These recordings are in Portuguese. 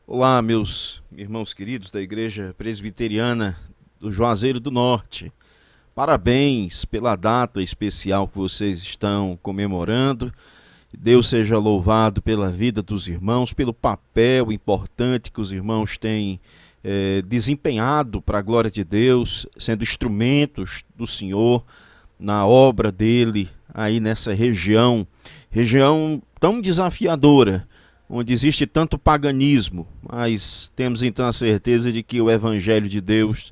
Olá, meus irmãos queridos da Igreja Presbiteriana do Juazeiro do Norte. Parabéns pela data especial que vocês estão comemorando. Deus seja louvado pela vida dos irmãos, pelo papel importante que os irmãos têm desempenhado para a glória de Deus, sendo instrumentos do Senhor na obra dele aí nessa região tão desafiadora, onde existe tanto paganismo, mas temos então a certeza de que o Evangelho de Deus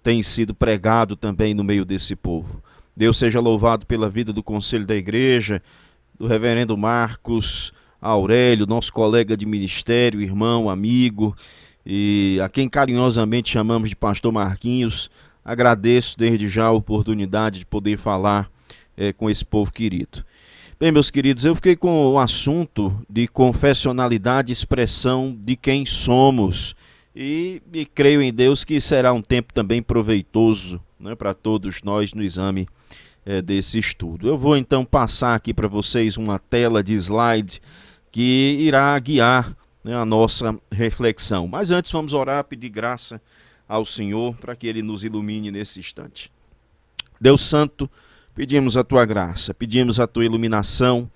tem sido pregado também no meio desse povo. Deus seja louvado pela vida do Conselho da Igreja, do reverendo Marcos Aurélio, nosso colega de ministério, irmão, amigo, e a quem carinhosamente chamamos de Pastor Marquinhos. Agradeço desde já a oportunidade de poder falar com esse povo querido. Bem, meus queridos, eu fiquei com o assunto de confessionalidade e expressão de quem somos. E creio em Deus que será um tempo também proveitoso, né, para todos nós no exame desse estudo. Eu vou então passar aqui para vocês uma tela de slide que irá guiar, né, a nossa reflexão. Mas antes vamos orar, pedir graça ao Senhor para que Ele nos ilumine nesse instante. Deus Santo, pedimos a Tua graça, pedimos a Tua iluminação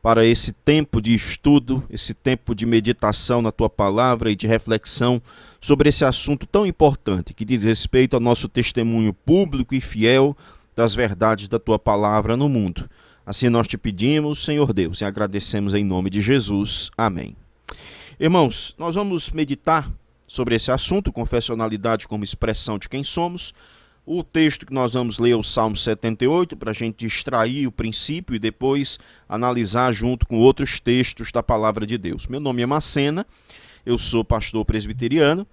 para esse tempo de estudo, esse tempo de meditação na Tua palavra e de reflexão sobre esse assunto tão importante que diz respeito ao nosso testemunho público e fiel das verdades da Tua palavra no mundo. Assim nós te pedimos, Senhor Deus, e agradecemos em nome de Jesus. Amém. Irmãos, nós vamos meditar sobre esse assunto, confessionalidade como expressão de quem somos. O texto que nós vamos ler é o Salmo 78, para a gente extrair o princípio e depois analisar junto com outros textos da palavra de Deus. Meu nome é Macena, eu sou pastor presbiteriano,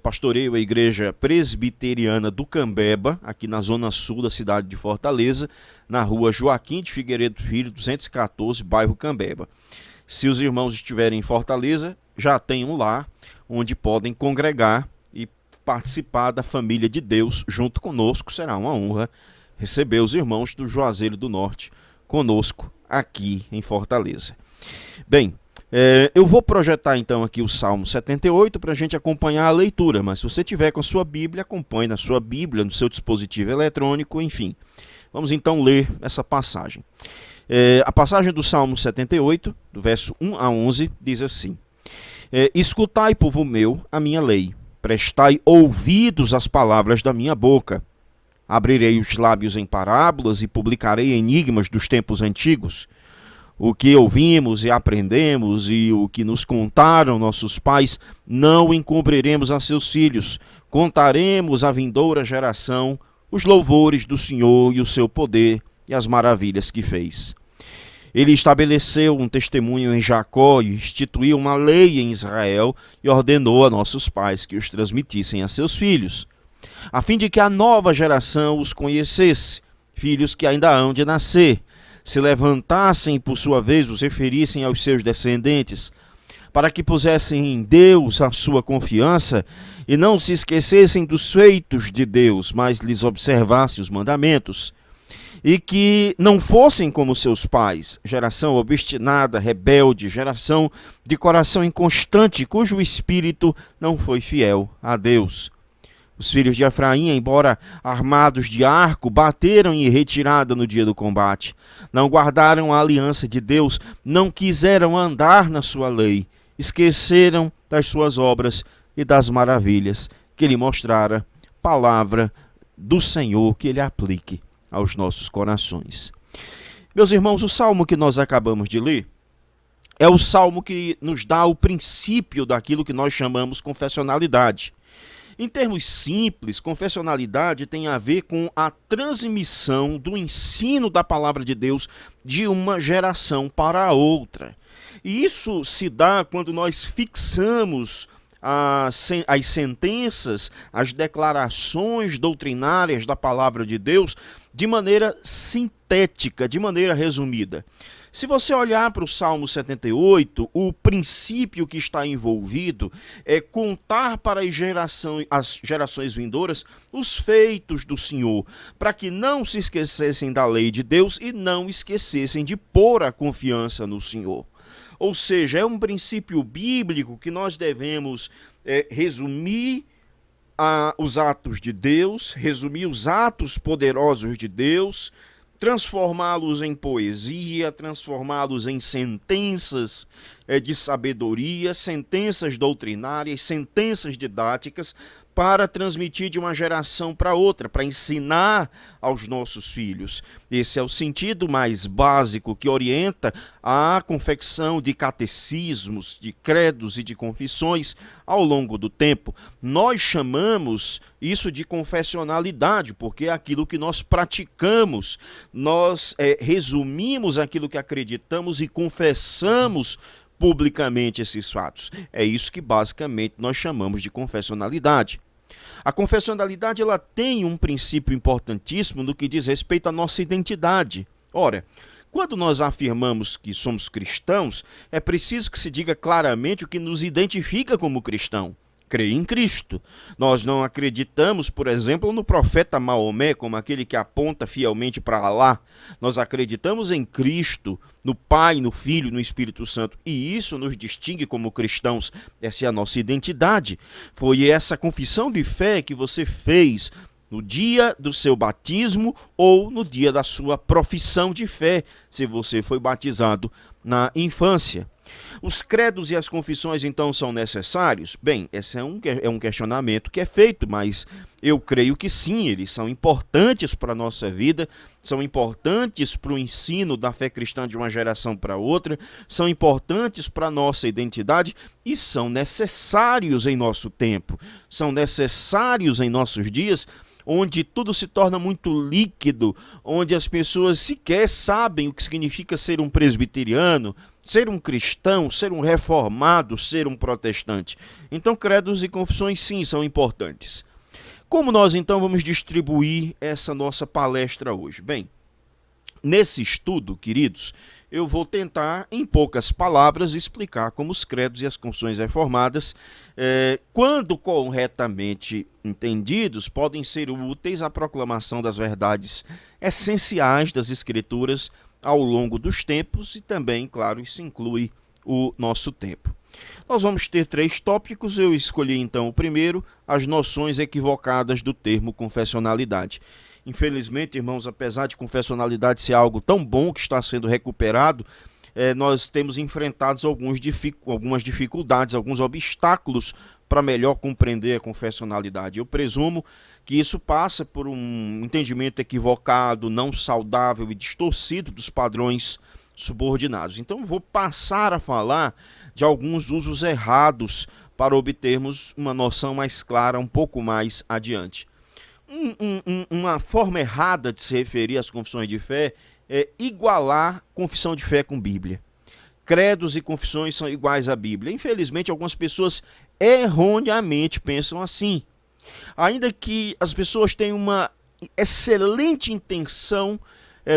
pastoreio a Igreja Presbiteriana do Cambeba, aqui na zona sul da cidade de Fortaleza, na rua Joaquim de Figueiredo Filho, 214, bairro Cambeba. Se os irmãos estiverem em Fortaleza, já tem um lar onde podem congregar e participar da família de Deus junto conosco. Será uma honra receber os irmãos do Juazeiro do Norte conosco aqui em Fortaleza. Bem, eu vou projetar então aqui o Salmo 78 para a gente acompanhar a leitura, mas se você tiver com a sua Bíblia, acompanhe na sua Bíblia, no seu dispositivo eletrônico, enfim. Vamos então ler essa passagem. A passagem do Salmo 78, do verso 1 a 11, diz assim: escutai, povo meu, a minha lei. Prestai ouvidos às palavras da minha boca. Abrirei os lábios em parábolas e publicarei enigmas dos tempos antigos. O que ouvimos e aprendemos e o que nos contaram nossos pais, não encobriremos a seus filhos. Contaremos à vindoura geração os louvores do Senhor e o seu poder e as maravilhas que fez. Ele estabeleceu um testemunho em Jacó e instituiu uma lei em Israel e ordenou a nossos pais que os transmitissem a seus filhos, a fim de que a nova geração os conhecesse, filhos que ainda hão de nascer, se levantassem e por sua vez os referissem aos seus descendentes, para que pusessem em Deus a sua confiança e não se esquecessem dos feitos de Deus, mas lhes observassem os mandamentos, e que não fossem como seus pais, geração obstinada, rebelde, geração de coração inconstante, cujo espírito não foi fiel a Deus. Os filhos de Efraim, embora armados de arco, bateram em retirada no dia do combate. Não guardaram a aliança de Deus, não quiseram andar na sua lei, esqueceram das suas obras e das maravilhas que lhe mostrara. Palavra do Senhor, que ele aplique aos nossos corações. Meus irmãos, o salmo que nós acabamos de ler é o salmo que nos dá o princípio daquilo que nós chamamos confessionalidade. Em termos simples, confessionalidade tem a ver com a transmissão do ensino da palavra de Deus de uma geração para a outra. E isso se dá quando nós fixamos as sentenças, as declarações doutrinárias da palavra de Deus de maneira sintética, de maneira resumida. Se você olhar para o Salmo 78, o princípio que está envolvido é contar para as gerações vindouras os feitos do Senhor, para que não se esquecessem da lei de Deus e não esquecessem de pôr a confiança no Senhor. Ou seja, é um princípio bíblico que nós devemos resumir os atos de Deus, resumir os atos poderosos de Deus, transformá-los em poesia, transformá-los em sentenças de sabedoria, sentenças doutrinárias, sentenças didáticas, para transmitir de uma geração para outra, para ensinar aos nossos filhos. Esse é o sentido mais básico que orienta a confecção de catecismos, de credos e de confissões ao longo do tempo. Nós chamamos isso de confessionalidade, porque é aquilo que nós praticamos, nós resumimos aquilo que acreditamos e confessamos publicamente esses fatos. É isso que basicamente nós chamamos de confessionalidade. A confessionalidade ela tem um princípio importantíssimo no que diz respeito à nossa identidade. Ora, quando nós afirmamos que somos cristãos, é preciso que se diga claramente o que nos identifica como cristão. Crer em Cristo. Nós não acreditamos, por exemplo, no profeta Maomé como aquele que aponta fielmente para Alá. Nós acreditamos em Cristo, no Pai, no Filho, no Espírito Santo. E isso nos distingue como cristãos. Essa é a nossa identidade. Foi essa confissão de fé que você fez no dia do seu batismo ou no dia da sua profissão de fé, se você foi batizado na infância. Os credos e as confissões, então, são necessários? Bem, esse é um questionamento que é feito, mas eu creio que sim, eles são importantes para a nossa vida, são importantes para o ensino da fé cristã de uma geração para outra, são importantes para a nossa identidade e são necessários em nosso tempo, são necessários em nossos dias, onde tudo se torna muito líquido, onde as pessoas sequer sabem o que significa ser um presbiteriano, ser um cristão, ser um reformado, ser um protestante. Então, credos e confissões, sim, são importantes. Como nós, então, vamos distribuir essa nossa palestra hoje? Bem, nesse estudo, queridos, eu vou tentar, em poucas palavras, explicar como os credos e as confissões reformadas, quando corretamente entendidos, podem ser úteis à proclamação das verdades essenciais das Escrituras ao longo dos tempos e também, claro, isso inclui o nosso tempo. Nós vamos ter 3 tópicos, eu escolhi então o primeiro, as noções equivocadas do termo confessionalidade. Infelizmente, irmãos, apesar de confessionalidade ser algo tão bom que está sendo recuperado, nós temos enfrentado algumas dificuldades, alguns obstáculos para melhor compreender a confessionalidade. Eu presumo que isso passa por um entendimento equivocado, não saudável e distorcido dos padrões subordinados. Então, vou passar a falar de alguns usos errados para obtermos uma noção mais clara um pouco mais adiante. Uma forma errada de se referir às confissões de fé é igualar confissão de fé com Bíblia. Credos e confissões são iguais à Bíblia. Infelizmente, algumas pessoas erroneamente pensam assim. Ainda que as pessoas tenham uma excelente intenção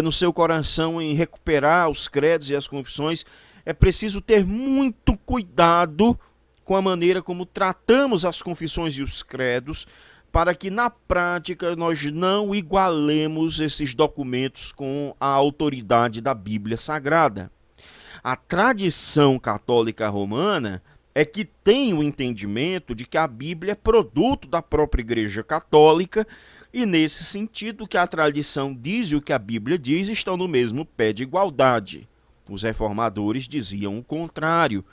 no seu coração em recuperar os credos e as confissões, é preciso ter muito cuidado com a maneira como tratamos as confissões e os credos, para que na prática nós não igualemos esses documentos com a autoridade da Bíblia Sagrada. A tradição católica romana é que tem o entendimento de que a Bíblia é produto da própria Igreja Católica e, nesse sentido, que a tradição diz e o que a Bíblia diz estão no mesmo pé de igualdade. Os reformadores diziam o contrário.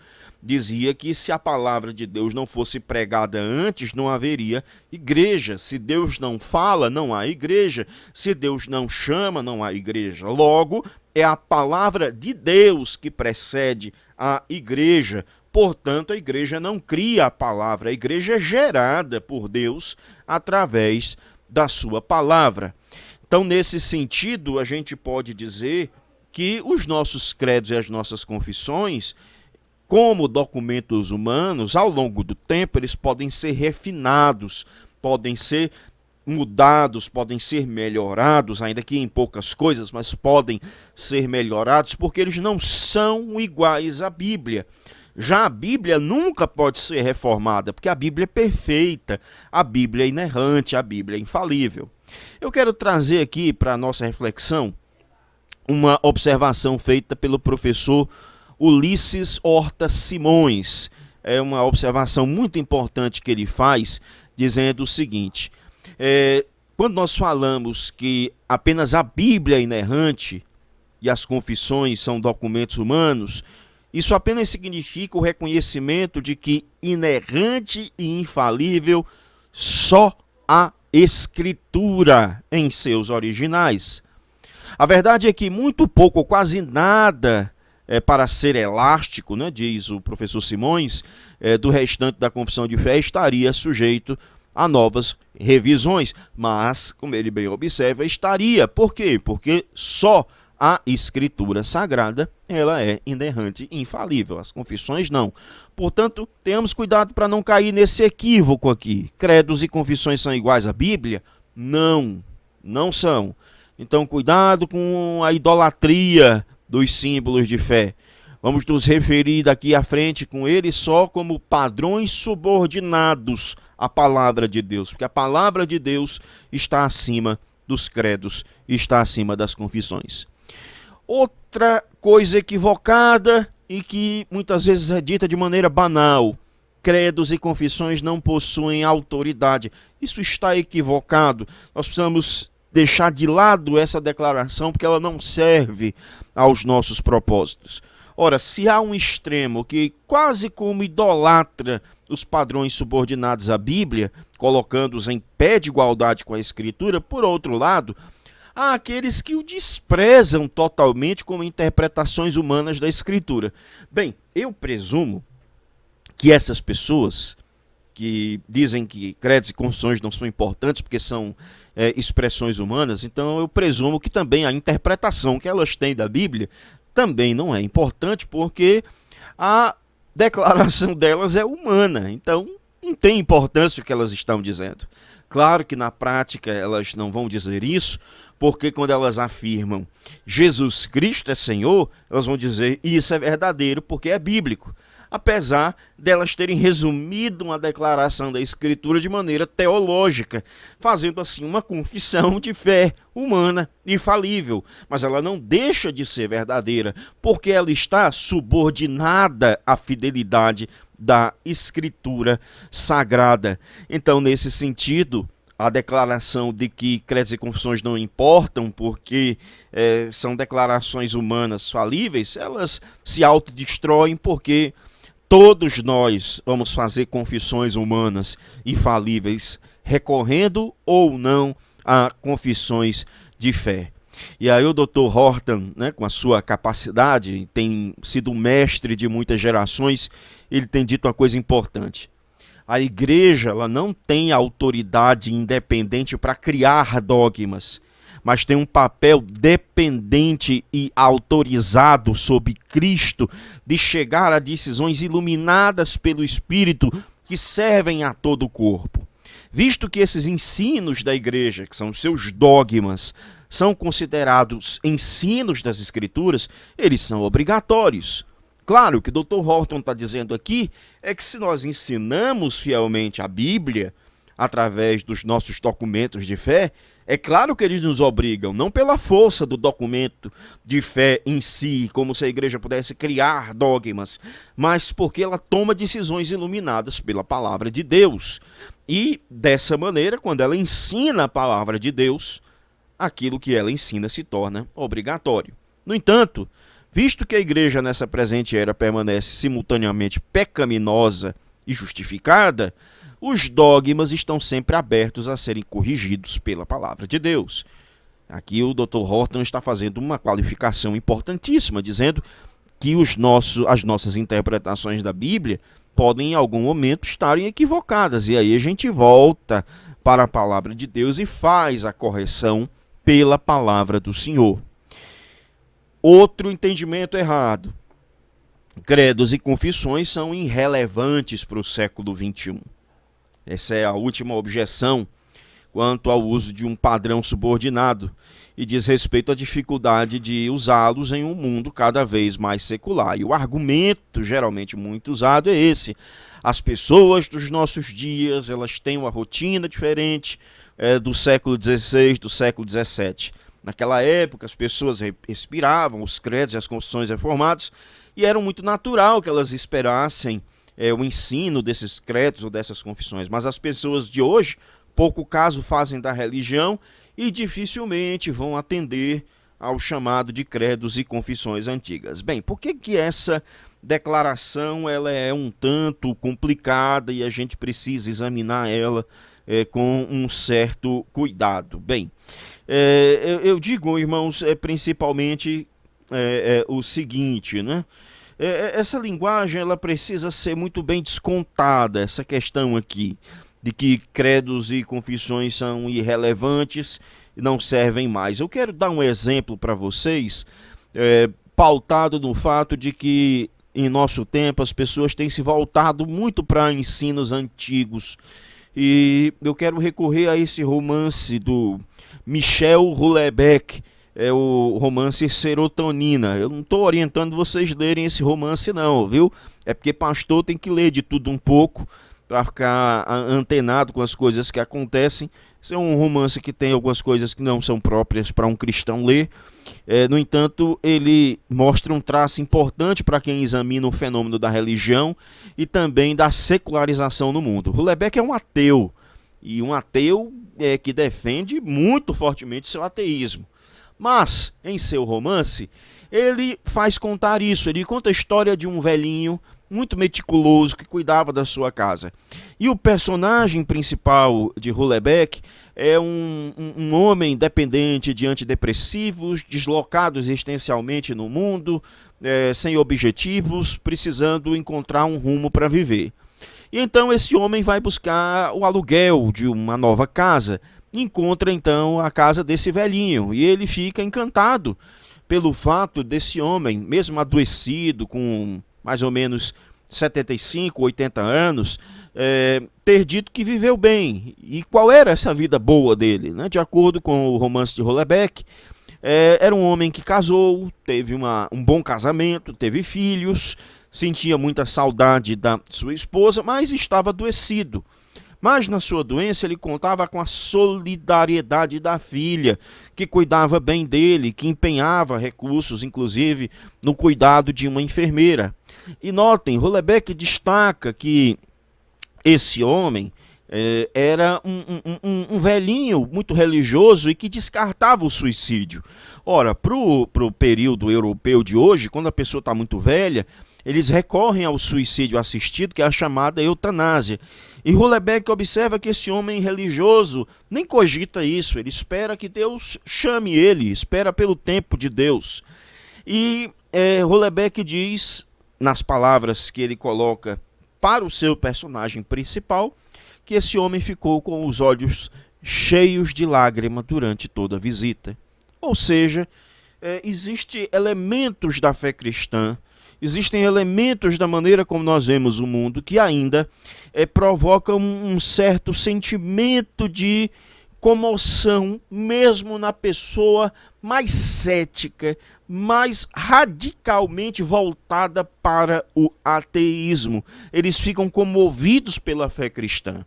Dizia que se a palavra de Deus não fosse pregada antes, não haveria igreja. Se Deus não fala, não há igreja. Se Deus não chama, não há igreja. Logo, é a palavra de Deus que precede a igreja. Portanto, a igreja não cria a palavra. A igreja é gerada por Deus através da sua palavra. Então, nesse sentido, a gente pode dizer que os nossos credos e as nossas confissões, como documentos humanos, ao longo do tempo, eles podem ser refinados, podem ser mudados, podem ser melhorados, ainda que em poucas coisas, mas podem ser melhorados, porque eles não são iguais à Bíblia. Já a Bíblia nunca pode ser reformada, porque a Bíblia é perfeita, a Bíblia é inerrante, a Bíblia é infalível. Eu quero trazer aqui para a nossa reflexão uma observação feita pelo professor Ulisses Horta Simões. É uma observação muito importante que ele faz, dizendo o seguinte: quando nós falamos que apenas a Bíblia é inerrante e as confissões são documentos humanos, isso apenas significa o reconhecimento de que inerrante e infalível só a Escritura em seus originais. A verdade é que muito pouco ou quase nada para ser elástico, né, diz o professor Simões, do restante da confissão de fé estaria sujeito a novas revisões. Mas, como ele bem observa, estaria. Por quê? Porque só a Escritura Sagrada ela é inerrante e infalível. As confissões não. Portanto, tenhamos cuidado para não cair nesse equívoco aqui. Credos e confissões são iguais à Bíblia? Não, não são. Então, cuidado com a idolatria dos símbolos de fé. Vamos nos referir daqui à frente com eles só como padrões subordinados à palavra de Deus, porque a palavra de Deus está acima dos credos, está acima das confissões. Outra coisa equivocada e que muitas vezes é dita de maneira banal: credos e confissões não possuem autoridade. Isso está equivocado. Nós precisamos deixar de lado essa declaração porque ela não serve aos nossos propósitos. Ora, se há um extremo que quase como idolatra os padrões subordinados à Bíblia, colocando-os em pé de igualdade com a Escritura, por outro lado, há aqueles que o desprezam totalmente como interpretações humanas da Escritura. Bem, eu presumo que essas pessoas que dizem que credos e confissões não são importantes porque são expressões humanas, então eu presumo que também a interpretação que elas têm da Bíblia também não é importante, porque a declaração delas é humana, então não tem importância o que elas estão dizendo. Claro que na prática elas não vão dizer isso, porque quando elas afirmam Jesus Cristo é Senhor, elas vão dizer isso é verdadeiro porque é bíblico, apesar delas terem resumido uma declaração da Escritura de maneira teológica, fazendo assim uma confissão de fé humana infalível, mas ela não deixa de ser verdadeira, porque ela está subordinada à fidelidade da Escritura Sagrada. Então, nesse sentido, a declaração de que credos e confissões não importam porque são declarações humanas falíveis, elas se autodestroem porque todos nós vamos fazer confissões humanas infalíveis, recorrendo ou não a confissões de fé. E aí o Dr. Horton, né, com a sua capacidade, tem sido mestre de muitas gerações, ele tem dito uma coisa importante. A igreja ela não tem autoridade independente para criar dogmas, mas tem um papel dependente e autorizado sob Cristo de chegar a decisões iluminadas pelo Espírito que servem a todo o corpo. Visto que esses ensinos da igreja, que são os seus dogmas, são considerados ensinos das Escrituras, eles são obrigatórios. Claro, o que o Dr. Horton está dizendo aqui é que se nós ensinamos fielmente a Bíblia, através dos nossos documentos de fé, é claro que eles nos obrigam, não pela força do documento de fé em si, como se a igreja pudesse criar dogmas, mas porque ela toma decisões iluminadas pela palavra de Deus. E, dessa maneira, quando ela ensina a palavra de Deus, aquilo que ela ensina se torna obrigatório. No entanto, visto que a igreja nessa presente era permanece simultaneamente pecaminosa e justificada, os dogmas estão sempre abertos a serem corrigidos pela palavra de Deus. Aqui o Dr. Horton está fazendo uma qualificação importantíssima, dizendo que as nossas interpretações da Bíblia podem em algum momento estarem equivocadas. E aí a gente volta para a palavra de Deus e faz a correção pela palavra do Senhor. Outro entendimento errado. Credos e confissões são irrelevantes para o século XXI. Essa é a última objeção quanto ao uso de um padrão subordinado e diz respeito à dificuldade de usá-los em um mundo cada vez mais secular. E o argumento geralmente muito usado é esse. As pessoas dos nossos dias, elas têm uma rotina diferente do século XVI, do século XVII. Naquela época, as pessoas respiravam os credos e as confissões reformados e era muito natural que elas esperassem o ensino desses credos ou dessas confissões. Mas as pessoas de hoje, pouco caso fazem da religião e dificilmente vão atender ao chamado de credos e confissões antigas. Bem, por que essa declaração ela é um tanto complicada e a gente precisa examinar ela com um certo cuidado? Bem, eu digo, irmãos, principalmente o seguinte, né? Essa linguagem ela precisa ser muito bem descontada, essa questão aqui de que credos e confissões são irrelevantes e não servem mais. Eu quero dar um exemplo para vocês, pautado no fato de que em nosso tempo as pessoas têm se voltado muito para ensinos antigos. E eu quero recorrer a esse romance do Michel Houellebecq, o romance Serotonina. Eu não estou orientando vocês a lerem esse romance não, viu? É porque pastor tem que ler de tudo um pouco para ficar antenado com as coisas que acontecem. Esse é um romance que tem algumas coisas que não são próprias para um cristão ler. No entanto, ele mostra um traço importante para quem examina o fenômeno da religião e também da secularização no mundo. Houellebecq é um ateu, e um ateu que defende muito fortemente seu ateísmo. Mas, em seu romance, ele faz contar isso. Ele conta a história de um velhinho muito meticuloso que cuidava da sua casa. E o personagem principal de Houellebecq é um homem dependente de antidepressivos, deslocado existencialmente no mundo, sem objetivos, precisando encontrar um rumo para viver. E então esse homem vai buscar o aluguel de uma nova casa, encontra então a casa desse velhinho, e ele fica encantado pelo fato desse homem, mesmo adoecido, com mais ou menos 75, 80 anos, ter dito que viveu bem. E qual era essa vida boa dele? Né? De acordo com o romance de Houellebecq, era um homem que casou, teve um bom casamento, teve filhos, sentia muita saudade da sua esposa, mas estava adoecido. Mas na sua doença ele contava com a solidariedade da filha, que cuidava bem dele, que empenhava recursos, inclusive, no cuidado de uma enfermeira. E notem, Houellebecq destaca que esse homem era um velhinho muito religioso e que descartava o suicídio. Ora, para o período europeu de hoje, quando a pessoa está muito velha, eles recorrem ao suicídio assistido, que é a chamada eutanásia. E Houellebecq observa que esse homem religioso nem cogita isso, ele espera que Deus chame ele, espera pelo tempo de Deus. E Houellebecq diz, nas palavras que ele coloca para o seu personagem principal, que esse homem ficou com os olhos cheios de lágrima durante toda a visita. Ou seja, existem elementos da fé cristã, existem elementos da maneira como nós vemos o mundo que ainda provocam um certo sentimento de comoção, mesmo na pessoa mais cética, mais radicalmente voltada para o ateísmo. Eles ficam comovidos pela fé cristã.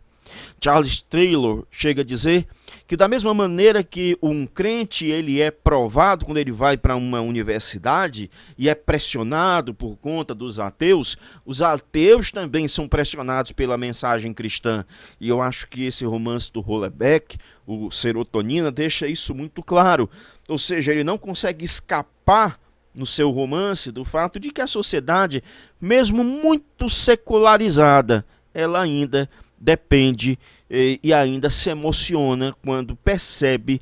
Charles Taylor chega a dizer que da mesma maneira que um crente ele é provado quando ele vai para uma universidade e é pressionado por conta dos ateus, os ateus também são pressionados pela mensagem cristã. E eu acho que esse romance do Houellebecq, o Serotonina, deixa isso muito claro. Ou seja, ele não consegue escapar no seu romance do fato de que a sociedade, mesmo muito secularizada, ela ainda depende e ainda se emociona quando percebe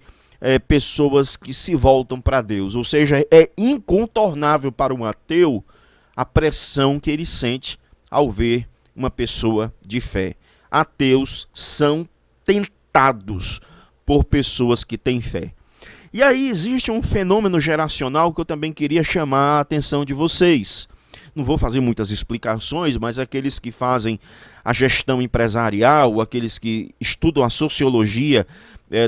pessoas que se voltam para Deus. Ou seja, é incontornável para um ateu a pressão que ele sente ao ver uma pessoa de fé. Ateus são tentados por pessoas que têm fé. E aí existe um fenômeno geracional que eu também queria chamar a atenção de vocês. Não vou fazer muitas explicações, mas aqueles que fazem a gestão empresarial, aqueles que estudam a sociologia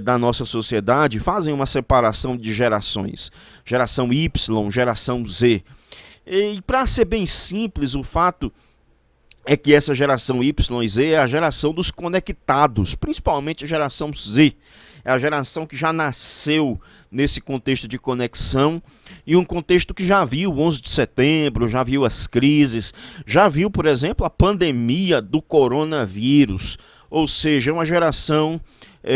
da nossa sociedade, fazem uma separação de gerações. Geração Y, geração Z. E para ser bem simples, o fato é que essa geração Y e Z é a geração dos conectados, principalmente a geração Z. É a geração que já nasceu nesse contexto de conexão e um contexto que já viu o 11 de setembro, já viu as crises, já viu, por exemplo, a pandemia do coronavírus. Ou seja, é uma geração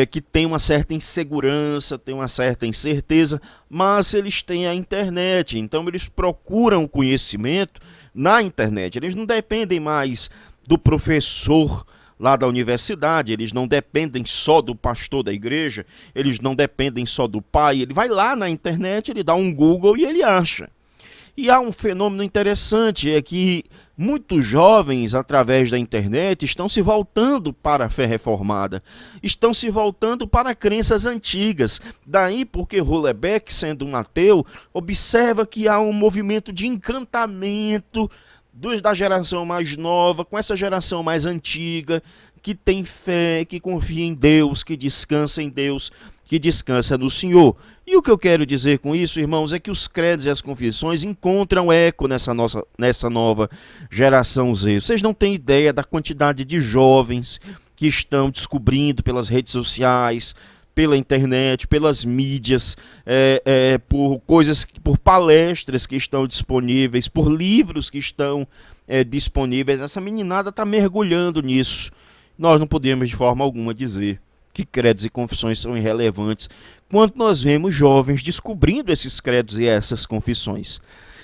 que tem uma certa insegurança, tem uma certa incerteza, mas eles têm a internet, então eles procuram o conhecimento na internet. Eles não dependem mais do professor lá da universidade, eles não dependem só do pastor da igreja, eles não dependem só do pai. Ele vai lá na internet, ele dá um Google e ele acha. E há um fenômeno interessante, é que muitos jovens, através da internet, estão se voltando para a fé reformada, estão se voltando para crenças antigas. Daí porque Houellebecq, sendo um ateu, observa que há um movimento de encantamento da geração mais nova com essa geração mais antiga, que tem fé, que confia em Deus, que descansa em Deus, que descansa no Senhor. E o que eu quero dizer com isso, irmãos, é que os credos e as confissões encontram eco nessa nova geração Z. Vocês não têm ideia da quantidade de jovens que estão descobrindo pelas redes sociais, pela internet, pelas mídias, por palestras que estão disponíveis, por livros que estão disponíveis. Essa meninada está mergulhando nisso. Nós não podemos de forma alguma dizer que credos e confissões são irrelevantes quando nós vemos jovens descobrindo esses credos e essas confissões.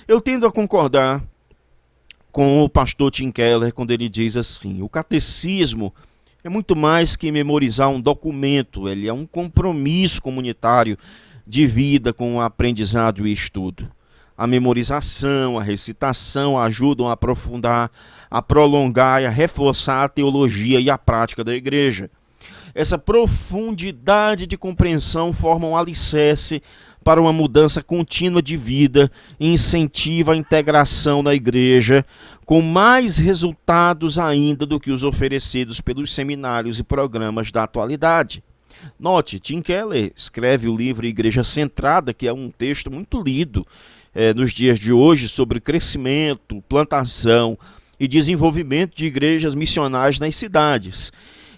Eu tendo a concordar com o pastor Tim Keller quando ele diz assim: o catecismo é muito mais que memorizar um documento, ele é um compromisso comunitário de vida com o aprendizado e estudo. A memorização, a recitação ajudam a aprofundar, a prolongar e a reforçar a teologia e a prática da igreja. Essa profundidade de compreensão forma um alicerce para uma mudança contínua de vida e incentiva a integração na igreja, com mais resultados ainda do que os oferecidos pelos seminários e programas da atualidade. Note, Tim Keller escreve o livro Igreja Centrada, que é um texto muito lido nos dias de hoje sobre crescimento, plantação e desenvolvimento de igrejas missionais nas cidades.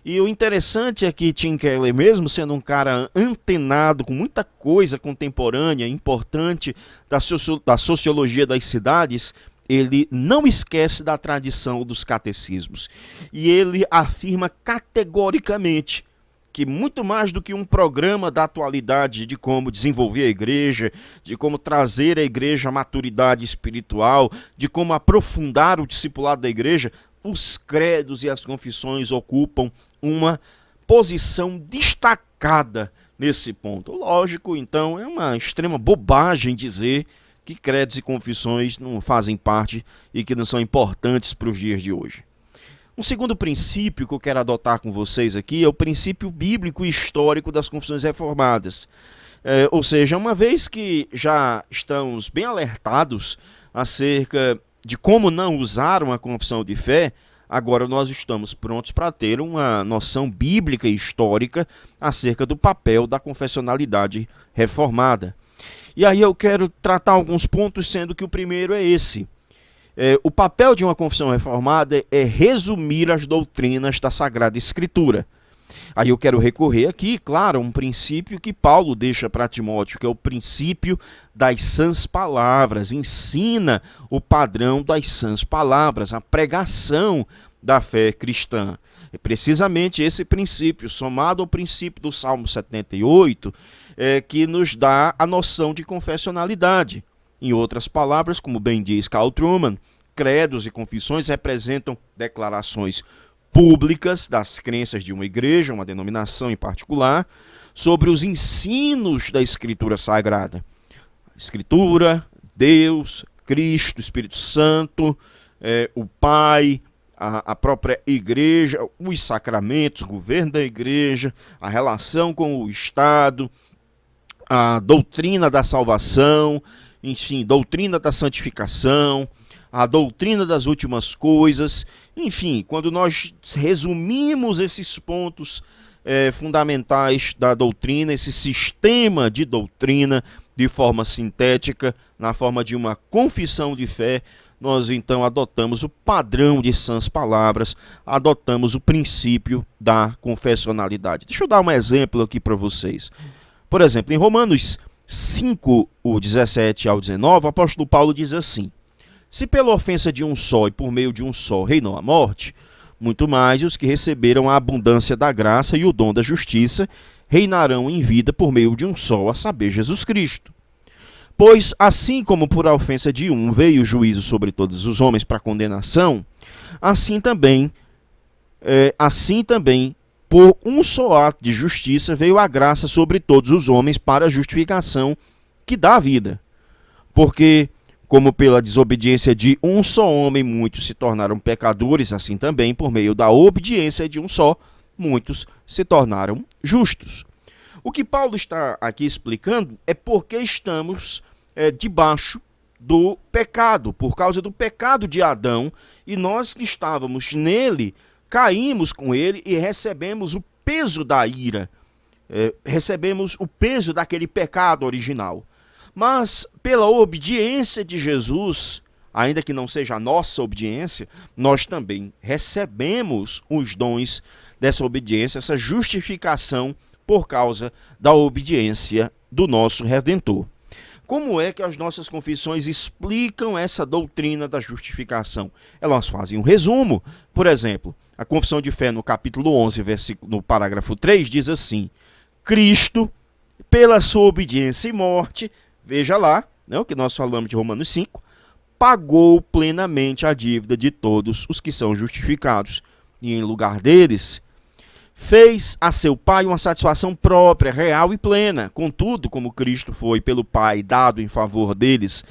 E o interessante é que Tim Keller, mesmo sendo um cara antenado com muita coisa contemporânea, importante da sociologia das cidades, ele não esquece da tradição dos catecismos. E ele afirma categoricamente que muito mais do que um programa da atualidade de como desenvolver a igreja, de como trazer a igreja à maturidade espiritual, de como aprofundar o discipulado da igreja, os credos e as confissões ocupam uma posição destacada nesse ponto. Lógico, então, é uma extrema bobagem dizer que credos e confissões não fazem parte e que não são importantes para os dias de hoje. Um segundo princípio que eu quero adotar com vocês aqui é o princípio bíblico e histórico das confissões reformadas. Ou seja, uma vez que já estamos bem alertados acerca de como não usar uma confissão de fé, agora nós estamos prontos para ter uma noção bíblica e histórica acerca do papel da confessionalidade reformada. E aí eu quero tratar alguns pontos, sendo que o primeiro é esse. O papel de uma confissão reformada é resumir as doutrinas da Sagrada Escritura. Aí eu quero recorrer aqui, claro, a um princípio que Paulo deixa para Timóteo, que é o princípio das sãs palavras. Ensina o padrão das sãs palavras, a pregação da fé cristã. É precisamente esse princípio, somado ao princípio do Salmo 78, que nos dá a noção de confessionalidade. Em outras palavras, como bem diz Carl Trueman, credos e confissões representam declarações públicas das crenças de uma igreja, uma denominação em particular, sobre os ensinos da Escritura Sagrada. Escritura, Deus, Cristo, Espírito Santo, o Pai, a própria igreja, os sacramentos, o governo da igreja, a relação com o Estado, a doutrina da salvação, enfim, doutrina da santificação, a doutrina das últimas coisas. Enfim, quando nós resumimos esses pontos fundamentais da doutrina, esse sistema de doutrina de forma sintética, na forma de uma confissão de fé, nós então adotamos o padrão de sãs palavras, adotamos o princípio da confessionalidade. Deixa eu dar um exemplo aqui para vocês. Por exemplo, em Romanos 5, o 17 ao 19, o apóstolo Paulo diz assim: se pela ofensa de um só e por meio de um só reinou a morte, muito mais os que receberam a abundância da graça e o dom da justiça reinarão em vida por meio de um só, a saber, Jesus Cristo. Pois assim como por a ofensa de um veio o juízo sobre todos os homens para condenação, assim também por um só ato de justiça veio a graça sobre todos os homens para a justificação que dá a vida. Porque, como pela desobediência de um só homem muitos se tornaram pecadores, assim também por meio da obediência de um só, muitos se tornaram justos. O que Paulo está aqui explicando é porque estamos debaixo do pecado, por causa do pecado de Adão, e nós que estávamos nele, caímos com ele e recebemos o peso da ira, recebemos o peso daquele pecado original. Mas pela obediência de Jesus, ainda que não seja a nossa obediência, nós também recebemos os dons dessa obediência, essa justificação por causa da obediência do nosso Redentor. Como é que as nossas confissões explicam essa doutrina da justificação? Elas fazem um resumo. Por exemplo, a confissão de fé no capítulo 11, no parágrafo 3, diz assim: Cristo, pela sua obediência e morte, veja lá, né, o que nós falamos de Romanos 5, pagou plenamente a dívida de todos os que são justificados, e em lugar deles fez a seu Pai uma satisfação própria, real e plena. Contudo, como Cristo foi pelo Pai dado em favor deles,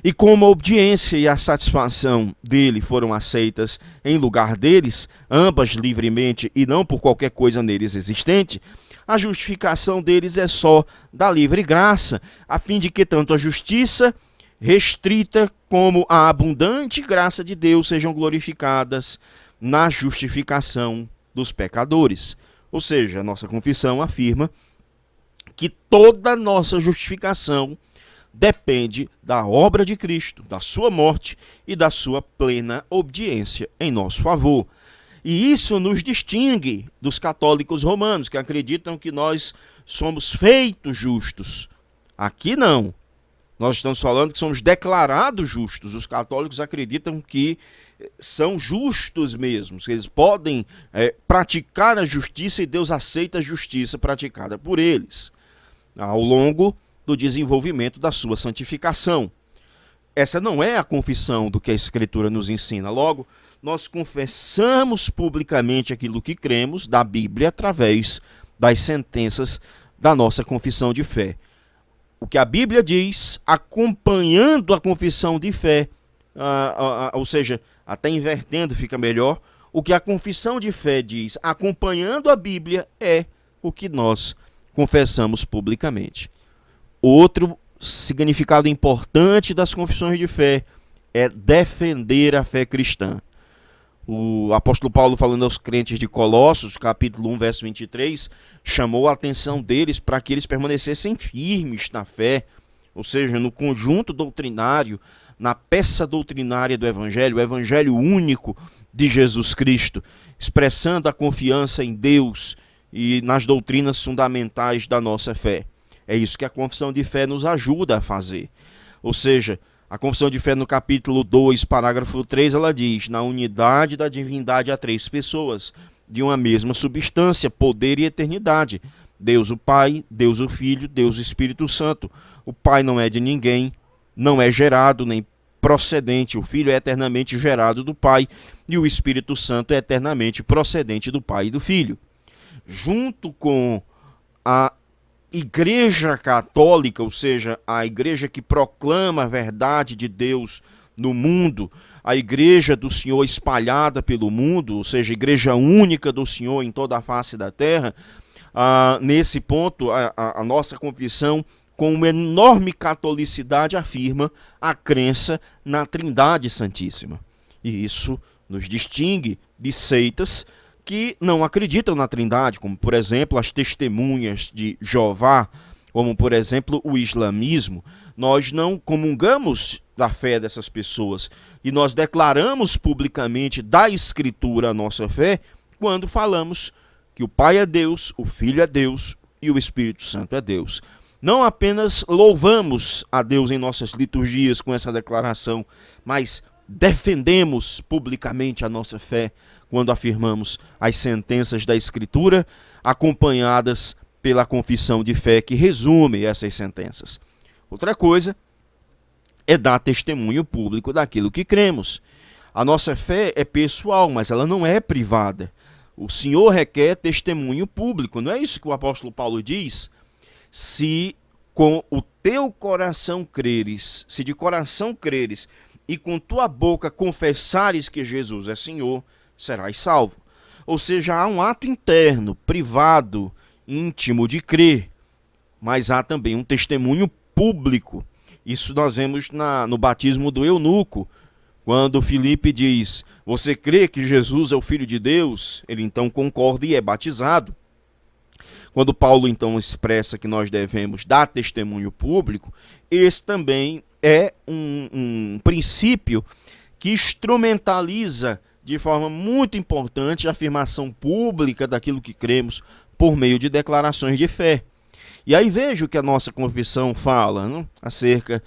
e como a obediência e a satisfação dele foram aceitas em lugar deles, ambas livremente e não por qualquer coisa neles existente, a justificação deles é só da livre graça, a fim de que tanto a justiça restrita como a abundante graça de Deus sejam glorificadas na justificação dos pecadores. Ou seja, a nossa confissão afirma que toda nossa justificação depende da obra de Cristo, da sua morte e da sua plena obediência em nosso favor. E isso nos distingue dos católicos romanos, que acreditam que nós somos feitos justos. Aqui não. Nós estamos falando que somos declarados justos. Os católicos acreditam que são justos mesmo, que eles podem praticar a justiça e Deus aceita a justiça praticada por eles ao longo do desenvolvimento da sua santificação. Essa não é a confissão do que a Escritura nos ensina. Logo, nós confessamos publicamente aquilo que cremos da Bíblia através das sentenças da nossa confissão de fé. O que a Bíblia diz, acompanhando a confissão de fé, ou seja, até invertendo fica melhor, o que a confissão de fé diz, acompanhando a Bíblia, é o que nós confessamos publicamente. Outro significado importante das confissões de fé é defender a fé cristã. O apóstolo Paulo, falando aos crentes de Colossos, capítulo 1, verso 23, chamou a atenção deles para que eles permanecessem firmes na fé, ou seja, no conjunto doutrinário, na peça doutrinária do Evangelho, o Evangelho único de Jesus Cristo, expressando a confiança em Deus e nas doutrinas fundamentais da nossa fé. É isso que a confissão de fé nos ajuda a fazer. Ou seja, a confissão de fé no capítulo 2, parágrafo 3, ela diz: na unidade da divindade há três pessoas, de uma mesma substância, poder e eternidade. Deus o Pai, Deus o Filho, Deus o Espírito Santo. O Pai não é de ninguém, não é gerado nem procedente. O Filho é eternamente gerado do Pai e o Espírito Santo é eternamente procedente do Pai e do Filho. Junto com a Igreja Católica, ou seja, a igreja que proclama a verdade de Deus no mundo, a igreja do Senhor espalhada pelo mundo, ou seja, a igreja única do Senhor em toda a face da terra, nesse ponto, a nossa confissão, com uma enorme catolicidade, afirma a crença na Trindade Santíssima. E isso nos distingue de seitas que não acreditam na Trindade, como, por exemplo, as testemunhas de Jeová, como, por exemplo, o islamismo. Nós não comungamos da fé dessas pessoas e nós declaramos publicamente da Escritura a nossa fé quando falamos que o Pai é Deus, o Filho é Deus e o Espírito Santo é Deus. Não apenas louvamos a Deus em nossas liturgias com essa declaração, mas defendemos publicamente a nossa fé quando afirmamos as sentenças da Escritura, acompanhadas pela confissão de fé que resume essas sentenças. Outra coisa é dar testemunho público daquilo que cremos. A nossa fé é pessoal, mas ela não é privada. O Senhor requer testemunho público. Não é isso que o apóstolo Paulo diz? Se com o teu coração creres, se de coração creres e com tua boca confessares que Jesus é Senhor, serás salvo. Ou seja, há um ato interno, privado, íntimo de crer, mas há também um testemunho público. Isso nós vemos no batismo do eunuco, quando Filipe diz, você crê que Jesus é o Filho de Deus? Ele então concorda e é batizado. Quando Paulo então expressa que nós devemos dar testemunho público, esse também é um princípio que instrumentaliza de forma muito importante a afirmação pública daquilo que cremos por meio de declarações de fé. E aí veja o que a nossa confissão fala, né, acerca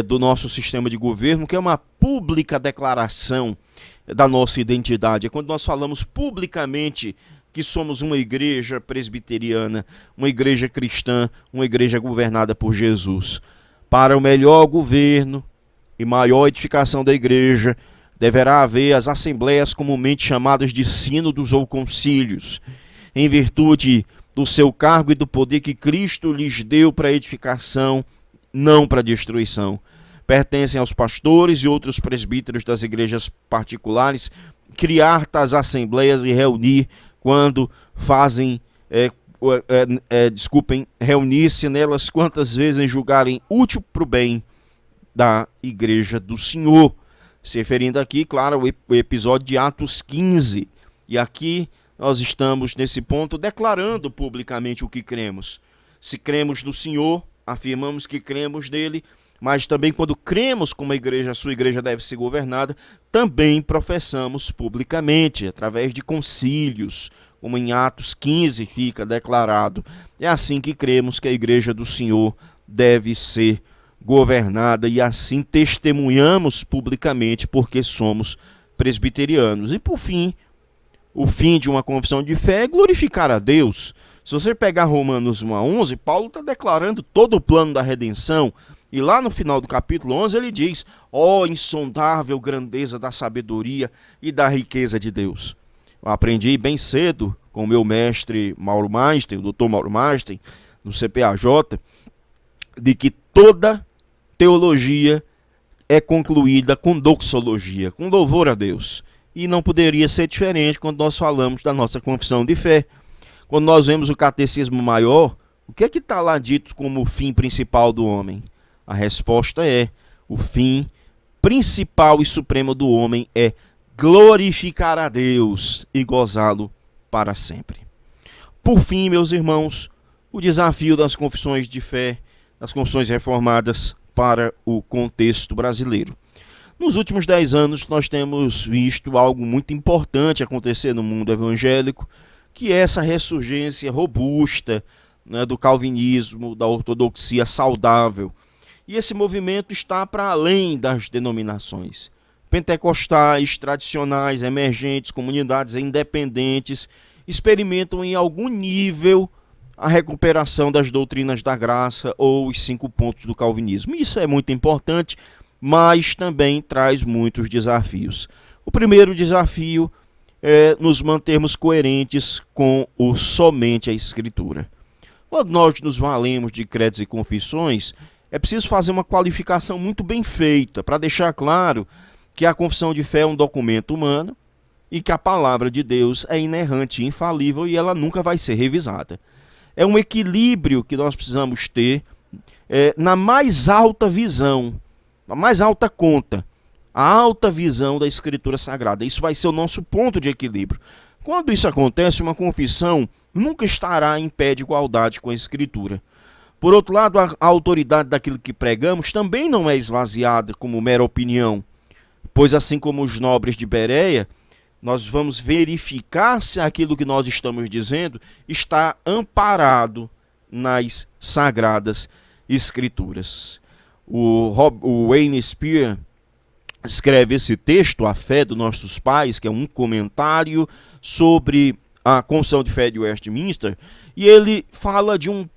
do nosso sistema de governo, que é uma pública declaração da nossa identidade. É quando nós falamos publicamente que somos uma igreja presbiteriana, uma igreja cristã, uma igreja governada por Jesus. Para o melhor governo e maior edificação da igreja, deverá haver as assembleias comumente chamadas de sínodos ou concílios, em virtude do seu cargo e do poder que Cristo lhes deu para edificação, não para destruição. Pertencem aos pastores e outros presbíteros das igrejas particulares criar tais assembleias e reunir quando fazem, reunir-se nelas quantas vezes julgarem útil para o bem da igreja do Senhor. Se referindo aqui, claro, o episódio de Atos 15. E aqui nós estamos, nesse ponto, declarando publicamente o que cremos. Se cremos no Senhor, afirmamos que cremos nele, mas também quando cremos como a igreja, a sua igreja deve ser governada, também professamos publicamente, através de concílios, como em Atos 15 fica declarado. É assim que cremos que a igreja do Senhor deve ser governada e assim testemunhamos publicamente porque somos presbiterianos. E por fim, o fim de uma confissão de fé é glorificar a Deus. Se você pegar Romanos 1 a 11, Paulo está declarando todo o plano da redenção. E lá no final do capítulo 11 ele diz, ó insondável grandeza da sabedoria e da riqueza de Deus. Eu aprendi bem cedo com o meu mestre Mauro Meister, o Dr. Mauro Meister, no CPAJ, de que toda teologia é concluída com doxologia, com louvor a Deus. E não poderia ser diferente quando nós falamos da nossa confissão de fé. Quando nós vemos o catecismo maior, o que é que está lá dito como o fim principal do homem? A resposta é, o fim principal e supremo do homem é glorificar a Deus e gozá-lo para sempre. Por fim, meus irmãos, o desafio das confissões de fé, das confissões reformadas para o contexto brasileiro. Nos últimos 10 anos, nós temos visto algo muito importante acontecer no mundo evangélico, que é essa ressurgência robusta, né, do calvinismo, da ortodoxia saudável. E esse movimento está para além das denominações. Pentecostais, tradicionais, emergentes, comunidades independentes experimentam em algum nível a recuperação das doutrinas da graça ou os 5 pontos do calvinismo. Isso é muito importante, mas também traz muitos desafios. O primeiro desafio é nos mantermos coerentes com o somente a Escritura. Quando nós nos valemos de credos e confissões, é preciso fazer uma qualificação muito bem feita para deixar claro que a confissão de fé é um documento humano e que a palavra de Deus é inerrante e infalível e ela nunca vai ser revisada. É um equilíbrio que nós precisamos ter na mais alta visão, na mais alta conta, a alta visão da Escritura Sagrada. Isso vai ser o nosso ponto de equilíbrio. Quando isso acontece, uma confissão nunca estará em pé de igualdade com a Escritura. Por outro lado, a autoridade daquilo que pregamos também não é esvaziada como mera opinião, pois assim como os nobres de Bereia, nós vamos verificar se aquilo que nós estamos dizendo está amparado nas Sagradas Escrituras. O Wayne Spear escreve esse texto, A Fé dos Nossos Pais, que é um comentário sobre a Confissão de Fé de Westminster, e ele fala de um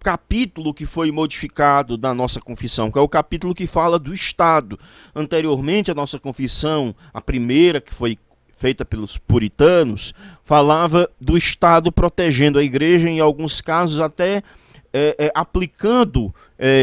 capítulo que foi modificado da nossa confissão, que é o capítulo que fala do Estado. Anteriormente, a nossa confissão, a primeira que foi feita pelos puritanos, falava do Estado protegendo a igreja, em alguns casos até aplicando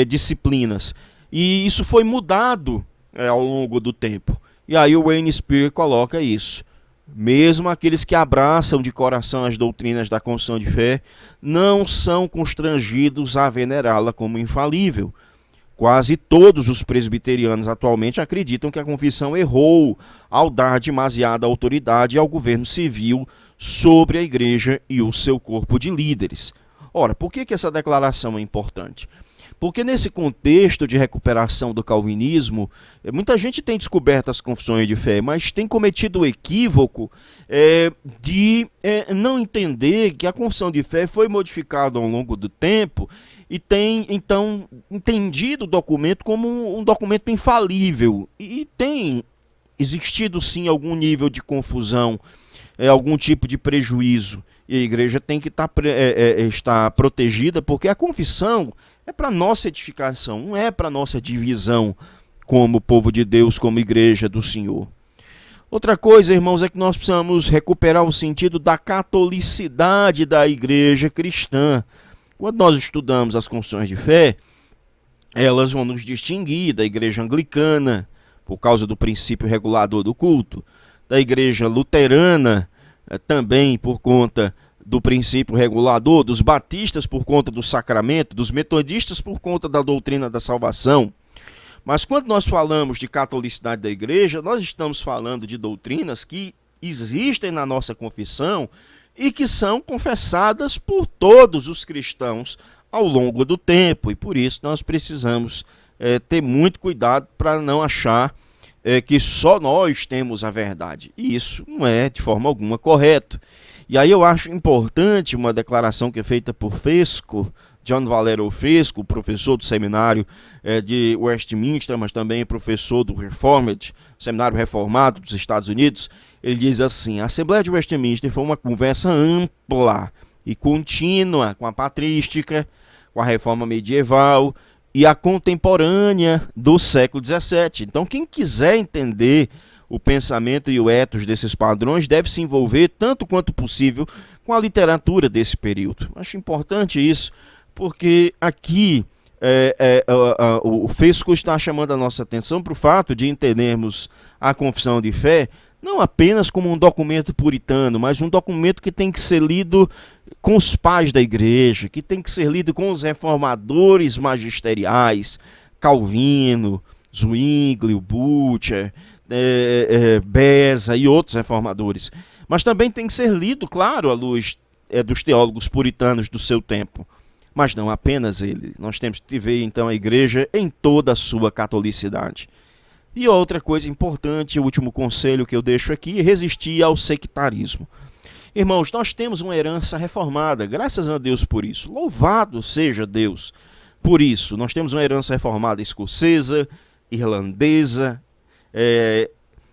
disciplinas. E isso foi mudado ao longo do tempo. E aí o Wayne Spear coloca isso. Mesmo aqueles que abraçam de coração as doutrinas da confissão de fé não são constrangidos a venerá-la como infalível. Quase todos os presbiterianos atualmente acreditam que a confissão errou ao dar demasiada autoridade ao governo civil sobre a igreja e o seu corpo de líderes. Ora, por que essa declaração é importante? Porque nesse contexto de recuperação do calvinismo, muita gente tem descoberto as confissões de fé, mas tem cometido o equívoco de não entender que a confissão de fé foi modificada ao longo do tempo e tem, então, entendido o documento como um documento infalível. E tem existido, sim, algum nível de confusão, algum tipo de prejuízo. E a igreja tem que estar protegida, porque a confissão é para nossa edificação, não é para nossa divisão como povo de Deus, como igreja do Senhor. Outra coisa, irmãos, é que nós precisamos recuperar o sentido da catolicidade da igreja cristã. Quando nós estudamos as confissões de fé, elas vão nos distinguir da igreja anglicana, por causa do princípio regulador do culto, da igreja luterana, também por conta do princípio regulador, dos batistas por conta do sacramento, dos metodistas por conta da doutrina da salvação. Mas quando nós falamos de catolicidade da igreja, nós estamos falando de doutrinas que existem na nossa confissão e que são confessadas por todos os cristãos ao longo do tempo. E por isso nós precisamos ter muito cuidado para não achar que só nós temos a verdade. E isso não é de forma alguma correto. E aí eu acho importante uma declaração que é feita por Fesco, John Valero Fesco, professor do seminário de Westminster, mas também professor do Reformed, seminário reformado dos Estados Unidos. Ele diz assim: a Assembleia de Westminster foi uma conversa ampla e contínua com a patrística, com a reforma medieval e a contemporânea do século XVII. Então, quem quiser entender o pensamento e o ethos desses padrões deve se envolver tanto quanto possível com a literatura desse período. Acho importante isso, porque aqui o Fesco está chamando a nossa atenção para o fato de entendermos a confissão de fé não apenas como um documento puritano, mas um documento que tem que ser lido com os pais da igreja, que tem que ser lido com os reformadores magisteriais, Calvino, Zwingli, Butcher, Beza e outros reformadores. Mas também tem que ser lido, claro, à luz dos teólogos puritanos do seu tempo. Mas não apenas ele. Nós temos que ver, então, a igreja em toda a sua catolicidade. E outra coisa importante, o último conselho que eu deixo aqui, é resistir ao sectarismo. Irmãos, nós temos uma herança reformada, graças a Deus por isso. Louvado seja Deus por isso. Nós temos uma herança reformada escocesa, irlandesa,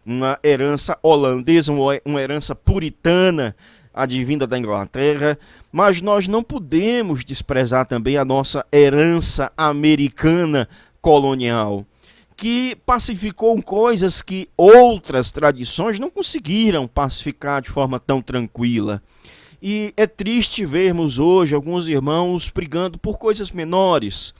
uma herança holandesa, uma herança puritana, advinda da Inglaterra, mas nós não podemos desprezar também a nossa herança americana colonial, que pacificou coisas que outras tradições não conseguiram pacificar de forma tão tranquila. E é triste vermos hoje alguns irmãos brigando por coisas menores.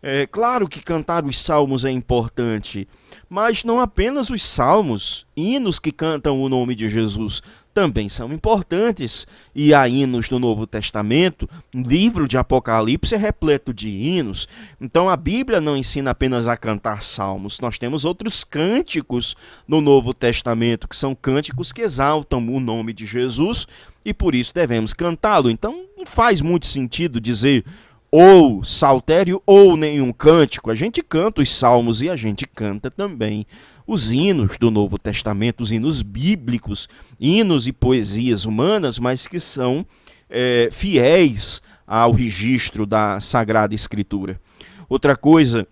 É claro que cantar os salmos é importante, mas não apenas os salmos, hinos que cantam o nome de Jesus também são importantes. E há hinos no Novo Testamento, o livro de Apocalipse é repleto de hinos. Então a Bíblia não ensina apenas a cantar salmos, nós temos outros cânticos no Novo Testamento, que são cânticos que exaltam o nome de Jesus e por isso devemos cantá-lo. Então não faz muito sentido dizer ou saltério ou nenhum cântico. A gente canta os salmos e a gente canta também os hinos do Novo Testamento, os hinos bíblicos, hinos e poesias humanas, mas que são fiéis ao registro da Sagrada Escritura. Outra coisa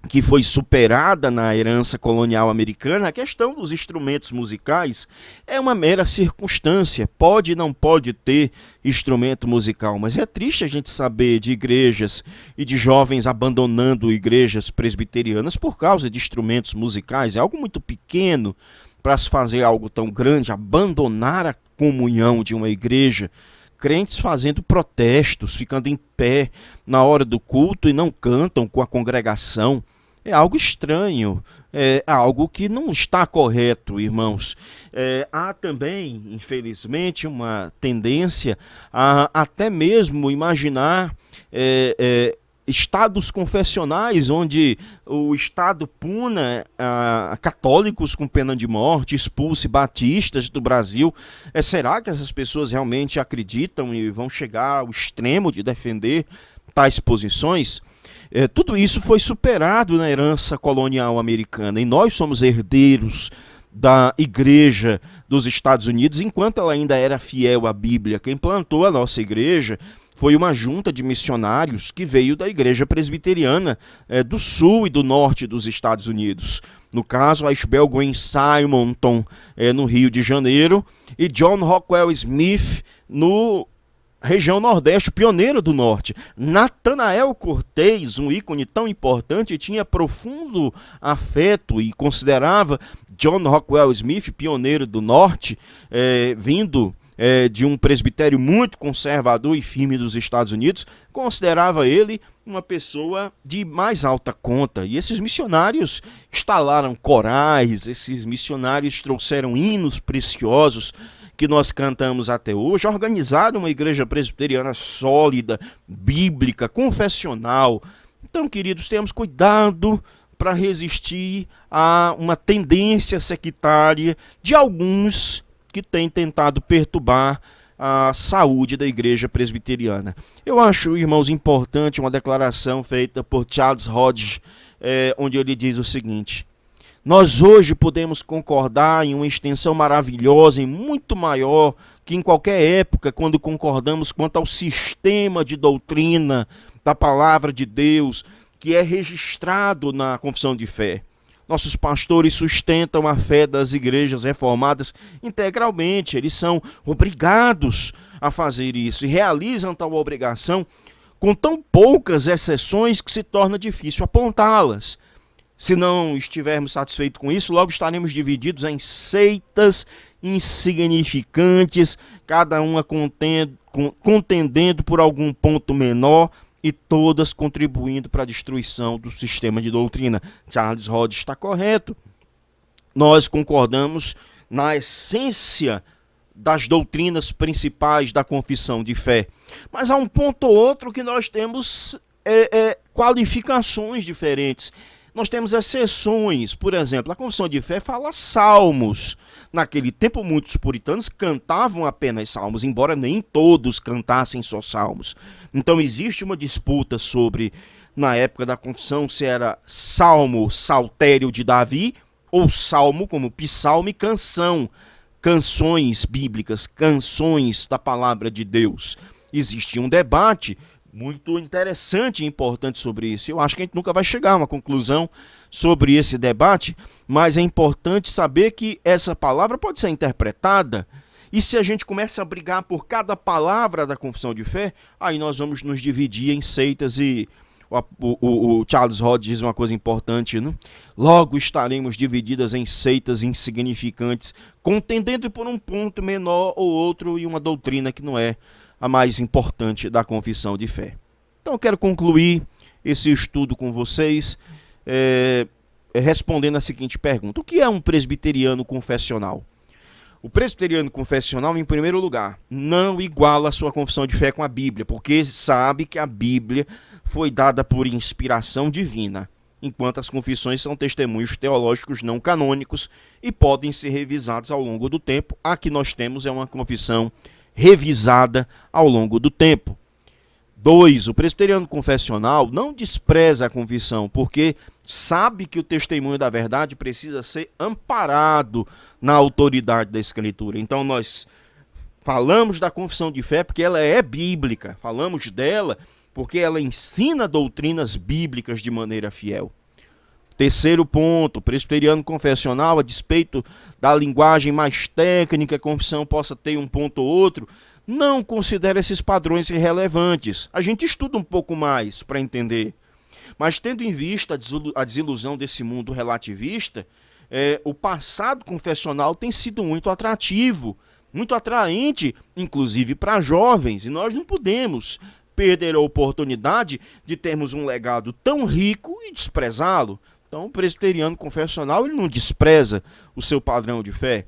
que foi superada na herança colonial americana, a questão dos instrumentos musicais é uma mera circunstância. Pode e não pode ter instrumento musical, mas é triste a gente saber de igrejas e de jovens abandonando igrejas presbiterianas por causa de instrumentos musicais. É algo muito pequeno para se fazer algo tão grande, abandonar a comunhão de uma igreja. Crentes fazendo protestos, ficando em pé na hora do culto e não cantam com a congregação. É algo estranho, é algo que não está correto, irmãos. Há também, infelizmente, uma tendência a até mesmo imaginar estados confessionais onde o Estado puna católicos com pena de morte, expulse batistas do Brasil. Será que essas pessoas realmente acreditam e vão chegar ao extremo de defender tais posições? Tudo isso foi superado na herança colonial americana e nós somos herdeiros da Igreja dos Estados Unidos enquanto ela ainda era fiel à Bíblia. Quem plantou a nossa igreja foi uma junta de missionários que veio da Igreja Presbiteriana do Sul e do Norte dos Estados Unidos. No caso, a Isabel Green Simonton, no Rio de Janeiro, e John Rockwell Smith, no região Nordeste, pioneiro do Norte. Nathanael Cortez, um ícone tão importante, tinha profundo afeto e considerava John Rockwell Smith, pioneiro do Norte, vindo de um presbitério muito conservador e firme dos Estados Unidos, considerava ele uma pessoa de mais alta conta. E esses missionários instalaram corais, esses missionários trouxeram hinos preciosos que nós cantamos até hoje, organizaram uma igreja presbiteriana sólida, bíblica, confessional. Então, queridos, temos cuidado para resistir a uma tendência sectária de alguns que têm tentado perturbar a saúde da igreja presbiteriana. Eu acho, irmãos, importante uma declaração feita por Charles Hodge, onde ele diz o seguinte: nós hoje podemos concordar em uma extensão maravilhosa e muito maior que em qualquer época, quando concordamos quanto ao sistema de doutrina da palavra de Deus, que é registrado na confissão de fé. Nossos pastores sustentam a fé das igrejas reformadas integralmente, eles são obrigados a fazer isso e realizam tal obrigação com tão poucas exceções que se torna difícil apontá-las. Se não estivermos satisfeitos com isso, logo estaremos divididos em seitas insignificantes, cada uma contendendo por algum ponto menor e todas contribuindo para a destruição do sistema de doutrina. Charles Hodge está correto. Nós concordamos na essência das doutrinas principais da confissão de fé. Mas há um ponto ou outro que nós temos qualificações diferentes. Nós temos exceções. Por exemplo, a confissão de fé fala salmos. Naquele tempo, muitos puritanos cantavam apenas salmos, embora nem todos cantassem só salmos. Então, existe uma disputa sobre, na época da confissão, se era salmo, saltério de Davi, ou salmo, como psalme, canção, canções bíblicas, canções da palavra de Deus. Existe um debate muito interessante e importante sobre isso. Eu acho que a gente nunca vai chegar a uma conclusão sobre esse debate, mas é importante saber que essa palavra pode ser interpretada, e se a gente começa a brigar por cada palavra da confissão de fé, aí nós vamos nos dividir em seitas e o Charles Hodge diz uma coisa importante, né? Logo estaremos divididas em seitas insignificantes, contendendo por um ponto menor ou outro e uma doutrina que não é a mais importante da confissão de fé. Então eu quero concluir esse estudo com vocês respondendo a seguinte pergunta: o que é um presbiteriano confessional? O presbiteriano confessional, em primeiro lugar, não iguala a sua confissão de fé com a Bíblia, porque sabe que a Bíblia foi dada por inspiração divina, enquanto as confissões são testemunhos teológicos não canônicos e podem ser revisados ao longo do tempo. A que nós temos é uma confissão revisada ao longo do tempo. 2. O presbiteriano confessional não despreza a confissão, porque sabe que o testemunho da verdade precisa ser amparado na autoridade da Escritura. Então nós falamos da confissão de fé porque ela é bíblica, falamos dela porque ela ensina doutrinas bíblicas de maneira fiel. Terceiro ponto, o presbiteriano confessional, a despeito da linguagem mais técnica, a confissão possa ter um ponto ou outro, não considera esses padrões irrelevantes. A gente estuda um pouco mais para entender. Mas tendo em vista a desilusão desse mundo relativista, o passado confessional tem sido muito atrativo, muito atraente, inclusive para jovens, e nós não podemos perder a oportunidade de termos um legado tão rico e desprezá-lo. Então, o presbiteriano confessional ele não despreza o seu padrão de fé.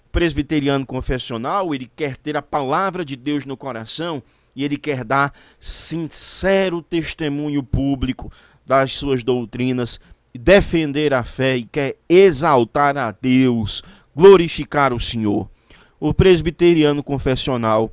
O presbiteriano confessional ele quer ter a palavra de Deus no coração e ele quer dar sincero testemunho público das suas doutrinas, defender a fé e quer exaltar a Deus, glorificar o Senhor. O presbiteriano confessional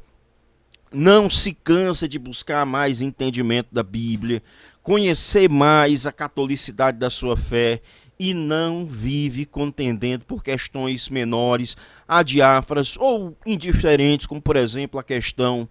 não se cansa de buscar mais entendimento da Bíblia, conhecer mais a catolicidade da sua fé e não vive contendendo por questões menores, adiáfaras ou indiferentes, como por exemplo a questão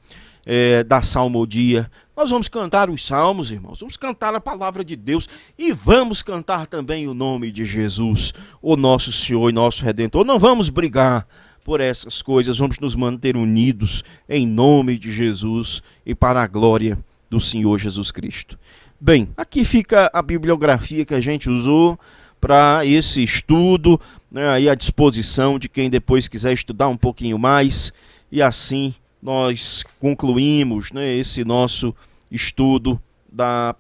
da salmodia. Nós vamos cantar os salmos, irmãos, vamos cantar a palavra de Deus e vamos cantar também o nome de Jesus, o nosso Senhor e nosso Redentor. Não vamos brigar por essas coisas, vamos nos manter unidos em nome de Jesus e para a glória do Senhor Jesus Cristo. Bem, aqui fica a bibliografia que a gente usou para esse estudo, né, aí à disposição de quem depois quiser estudar um pouquinho mais, e assim nós concluímos, né, esse nosso estudo da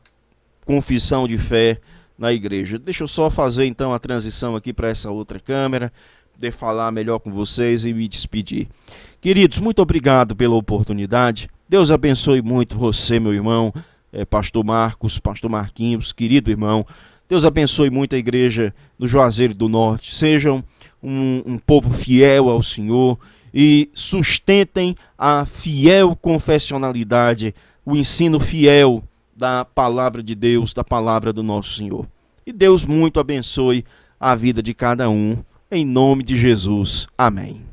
confissão de fé na igreja. Deixa eu só fazer então a transição aqui para essa outra câmera, poder falar melhor com vocês e me despedir. Queridos, muito obrigado pela oportunidade. Deus abençoe muito você, meu irmão, pastor Marcos, pastor Marquinhos, querido irmão. Deus abençoe muito a igreja do Juazeiro do Norte. Sejam um povo fiel ao Senhor e sustentem a fiel confessionalidade, o ensino fiel da palavra de Deus, da palavra do nosso Senhor. E Deus muito abençoe a vida de cada um. Em nome de Jesus. Amém.